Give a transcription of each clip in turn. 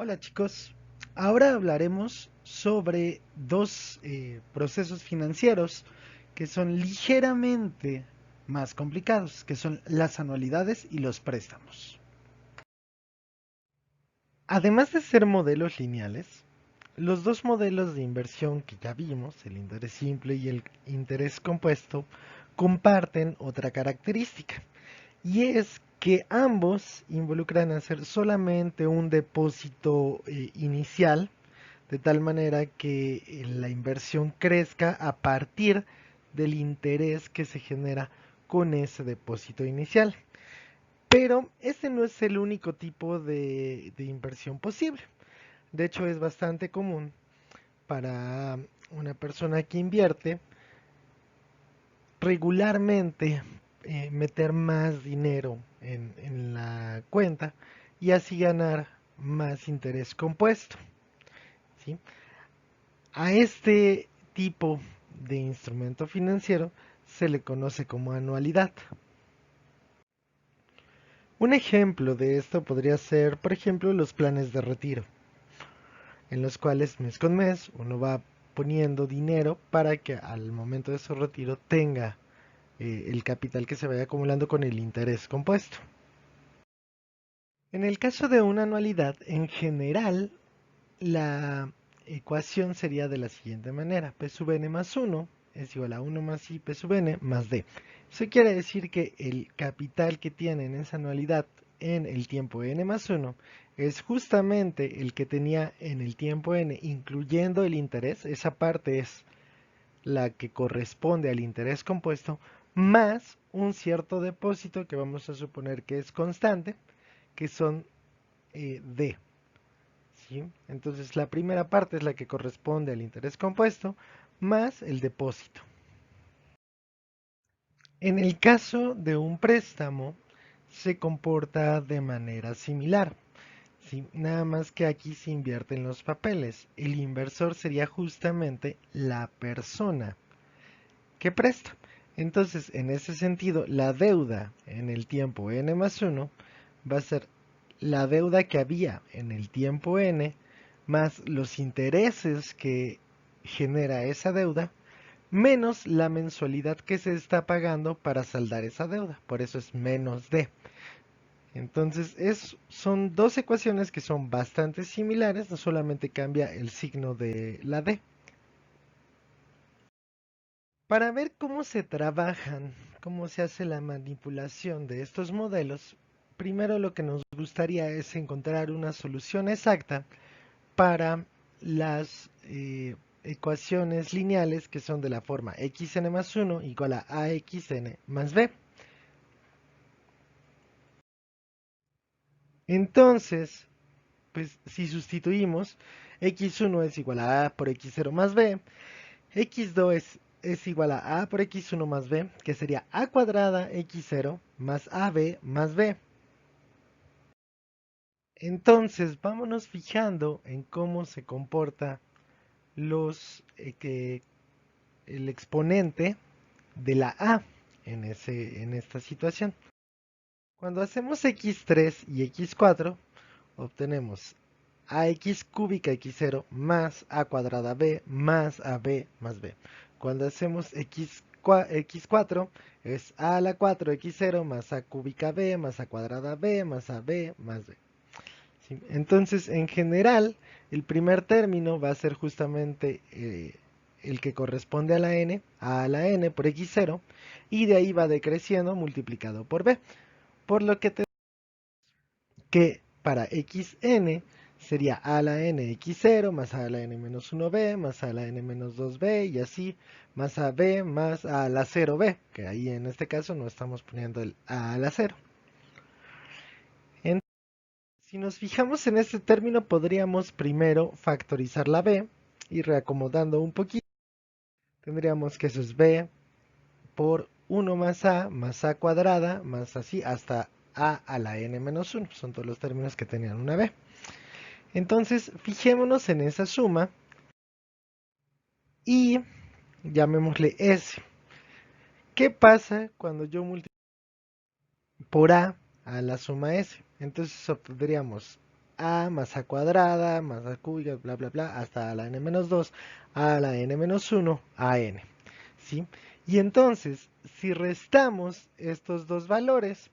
Hola chicos, ahora hablaremos sobre dos procesos financieros que son ligeramente más complicados, que son las anualidades y los préstamos. Además de ser modelos lineales, los dos modelos de inversión que ya vimos, el interés simple y el interés compuesto, comparten otra característica, y es que ambos involucran hacer solamente un depósito inicial, de tal manera que la inversión crezca a partir del interés que se genera con ese depósito inicial. Pero este no es el único tipo de inversión posible. De hecho, es bastante común para una persona que invierte regularmente meter más dinero en la cuenta y así ganar más interés compuesto, ¿sí? A este tipo de instrumento financiero se le conoce como anualidad. Un ejemplo de esto podría ser, por ejemplo, los planes de retiro, en los cuales mes con mes uno va poniendo dinero para que al momento de su retiro tenga el capital que se vaya acumulando con el interés compuesto. En el caso de una anualidad, en general, la ecuación sería de la siguiente manera. P sub n más 1 es igual a 1 más I P sub n más D. Eso quiere decir que el capital que tiene en esa anualidad en el tiempo n más 1 es justamente el que tenía en el tiempo n, incluyendo el interés. Esa parte es la que corresponde al interés compuesto, más un cierto depósito que vamos a suponer que es constante, que son D. ¿Sí? Entonces la primera parte es la que corresponde al interés compuesto más el depósito. En el caso de un préstamo se comporta de manera similar. ¿Sí? Nada más que aquí se invierten los papeles. El inversor sería justamente la persona que presta. Entonces, en ese sentido, la deuda en el tiempo n más 1 va a ser la deuda que había en el tiempo n más los intereses que genera esa deuda menos la mensualidad que se está pagando para saldar esa deuda. Por eso es menos d. Entonces son dos ecuaciones que son bastante similares, no solamente cambia el signo de la d. Para ver cómo se trabajan, cómo se hace la manipulación de estos modelos, primero lo que nos gustaría es encontrar una solución exacta para las ecuaciones lineales que son de la forma xn más 1 igual a axn más b. Entonces, pues si sustituimos, x1 es igual a por x0 más b, x2 es igual a por x1 más b, que sería a cuadrada x0 más ab más b. Entonces, vámonos fijando en cómo se comporta el exponente de la a en esta situación. Cuando hacemos x3 y x4, obtenemos ax cúbica x0 más a cuadrada b más ab más b. Cuando hacemos x4 es a a la 4 x0 más a cúbica b más a cuadrada b más ab más b. ¿Sí? Entonces, en general, el primer término va a ser justamente el que corresponde a la n por x0, y de ahí va decreciendo multiplicado por b. Por lo que que para xn sería a la n x0 más a la n menos 1b más a la n menos 2b y así más a b más a la 0b, que ahí en este caso no estamos poniendo el a la 0. Entonces, si nos fijamos en este término, podríamos primero factorizar la b y reacomodando un poquito, tendríamos que eso es b por 1 más a cuadrada más así hasta a la n menos 1. Son todos los términos que tenían una b. Entonces, fijémonos en esa suma y llamémosle S. ¿Qué pasa cuando yo multiplico por A la suma S? Entonces obtendríamos a más a cuadrada, más a cúbica, bla, bla, bla, hasta a la n-2, a la n-1, a n, ¿sí? Y entonces, si restamos estos dos valores,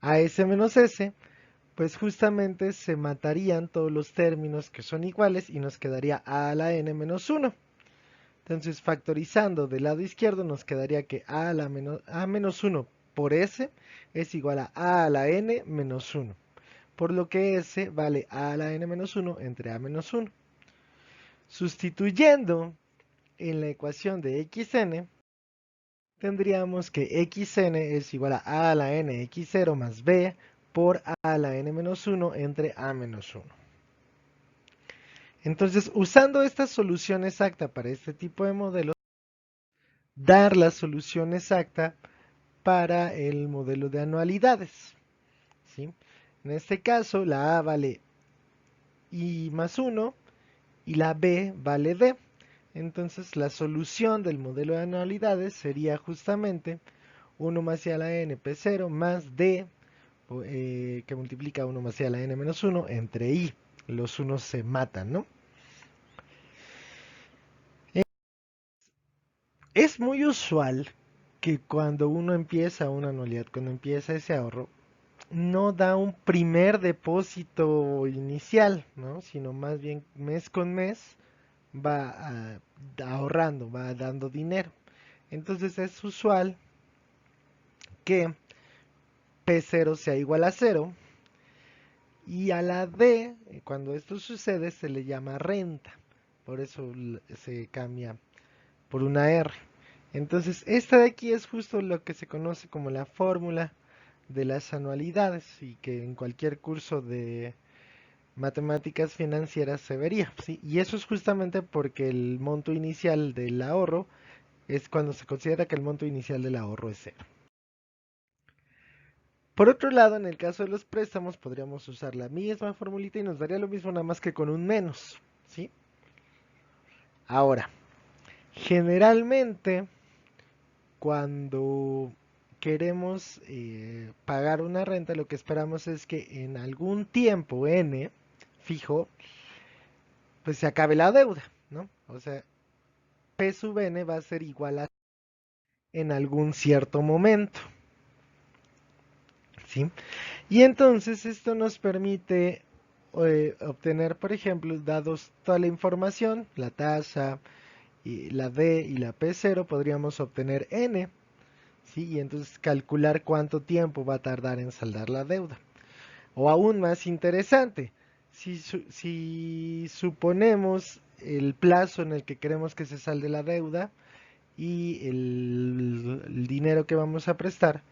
a s menos s, pues justamente se matarían todos los términos que son iguales y nos quedaría a la n-1. Entonces, factorizando del lado izquierdo nos quedaría que a menos 1 por s es igual a la n menos 1. Por lo que s vale a la n menos 1 entre a menos 1. Sustituyendo en la ecuación de xn, tendríamos que xn es igual a la n x0 más b por a la n menos 1 entre a menos 1. Entonces, usando esta solución exacta para este tipo de modelos, dar la solución exacta para el modelo de anualidades, ¿sí? En este caso, la A vale I más 1 y la B vale D. Entonces, la solución del modelo de anualidades sería justamente 1 más I a la n P0 más D, que multiplica 1 más I a la n menos 1 entre I. Los unos se matan, ¿no? Es muy usual que cuando uno empieza una anualidad, cuando empieza ese ahorro, no da un primer depósito inicial, ¿no? Sino más bien mes con mes va ahorrando, va dando dinero. Entonces es usual que P0 sea igual a cero y a la D, cuando esto sucede, se le llama renta. Por eso se cambia por una R. Entonces, esta de aquí es justo lo que se conoce como la fórmula de las anualidades y que en cualquier curso de matemáticas financieras se vería, ¿sí? Y eso es justamente porque el monto inicial del ahorro es cuando se considera que el monto inicial del ahorro es cero. Por otro lado, en el caso de los préstamos, podríamos usar la misma formulita y nos daría lo mismo nada más que con un menos, ¿sí? Ahora, generalmente, cuando queremos pagar una renta, lo que esperamos es que en algún tiempo n fijo, pues se acabe la deuda, ¿no? O sea, P sub n va a ser igual a en algún cierto momento, ¿sí? Y entonces esto nos permite obtener, por ejemplo, dados toda la información, la tasa, y la D y la P0, podríamos obtener n, ¿sí? Y entonces calcular cuánto tiempo va a tardar en saldar la deuda. O aún más interesante, si suponemos el plazo en el que queremos que se salde la deuda y el dinero que vamos a prestar,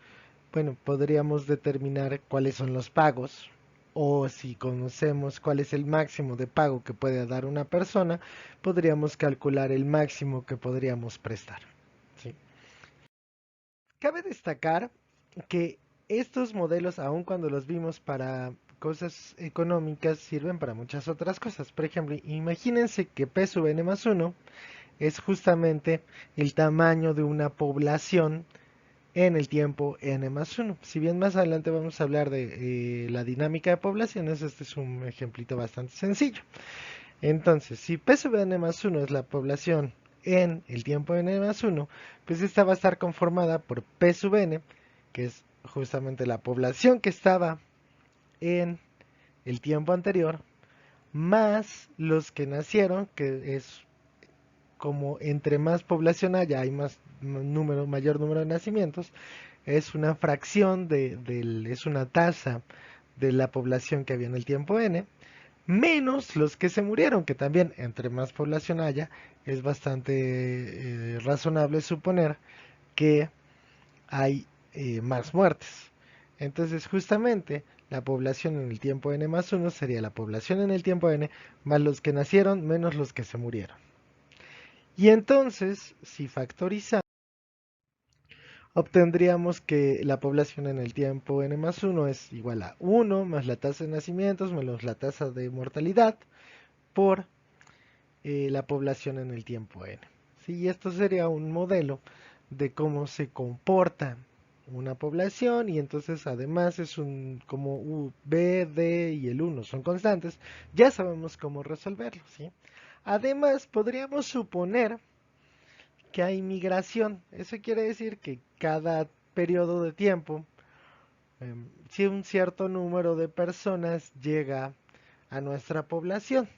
bueno, podríamos determinar cuáles son los pagos o si conocemos cuál es el máximo de pago que puede dar una persona, podríamos calcular el máximo que podríamos prestar. ¿Sí? Cabe destacar que estos modelos, aun cuando los vimos para cosas económicas, sirven para muchas otras cosas. Por ejemplo, imagínense que P sub n más 1 es justamente el tamaño de una población en el tiempo n más 1. Si bien más adelante vamos a hablar de la dinámica de poblaciones, este es un ejemplito bastante sencillo. Entonces, si P sub n más 1 es la población en el tiempo n más 1, pues esta va a estar conformada por P sub n, que es justamente la población que estaba en el tiempo anterior, más los que nacieron, que es como entre más población haya, hay mayor número de nacimientos, es una fracción es una tasa de la población que había en el tiempo n, menos los que se murieron, que también entre más población haya, es bastante razonable suponer que hay más muertes. Entonces, justamente, la población en el tiempo n más 1 sería la población en el tiempo n más los que nacieron menos los que se murieron. Y entonces, si factorizamos, obtendríamos que la población en el tiempo n más 1 es igual a 1 más la tasa de nacimientos menos la tasa de mortalidad por la población en el tiempo n. ¿Sí? Y esto sería un modelo de cómo se comporta una población y entonces además es como B, D y el uno son constantes, ya sabemos cómo resolverlo, ¿sí? Además, podríamos suponer que hay migración. Eso quiere decir que cada periodo de tiempo, si un cierto número de personas llega a nuestra población,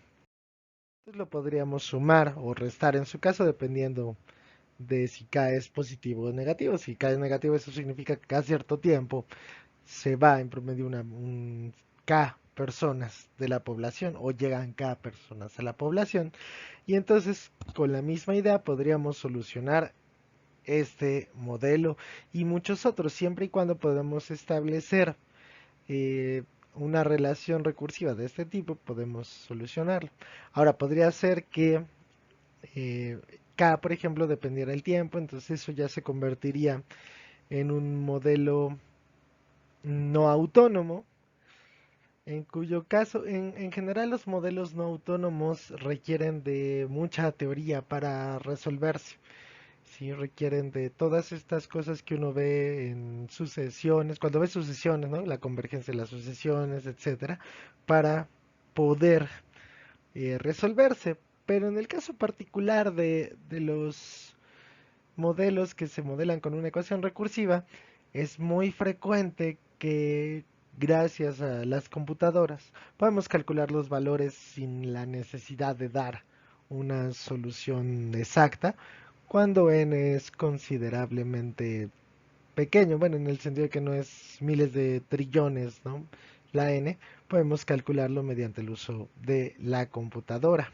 entonces lo podríamos sumar o restar en su caso dependiendo de si K es positivo o negativo. Si K es negativo, eso significa que cada cierto tiempo se va en promedio un K personas de la población o llegan K personas a la población. Y entonces con la misma idea podríamos solucionar este modelo y muchos otros, siempre y cuando podamos establecer eh, una relación recursiva de este tipo, podemos solucionarlo. Ahora, podría ser que eh, K, por ejemplo, dependiera del tiempo, entonces eso ya se convertiría en un modelo no autónomo, en cuyo caso, en general los modelos no autónomos requieren de mucha teoría para resolverse. Sí, requieren de todas estas cosas que uno ve en sucesiones, cuando ve sucesiones, ¿no? La convergencia de las sucesiones, etcétera, para poder resolverse. Pero en el caso particular de los modelos que se modelan con una ecuación recursiva, es muy frecuente que gracias a las computadoras podemos calcular los valores sin la necesidad de dar una solución exacta cuando n es considerablemente pequeño, bueno, en el sentido de que no es miles de trillones, ¿no? La n, podemos calcularlo mediante el uso de la computadora.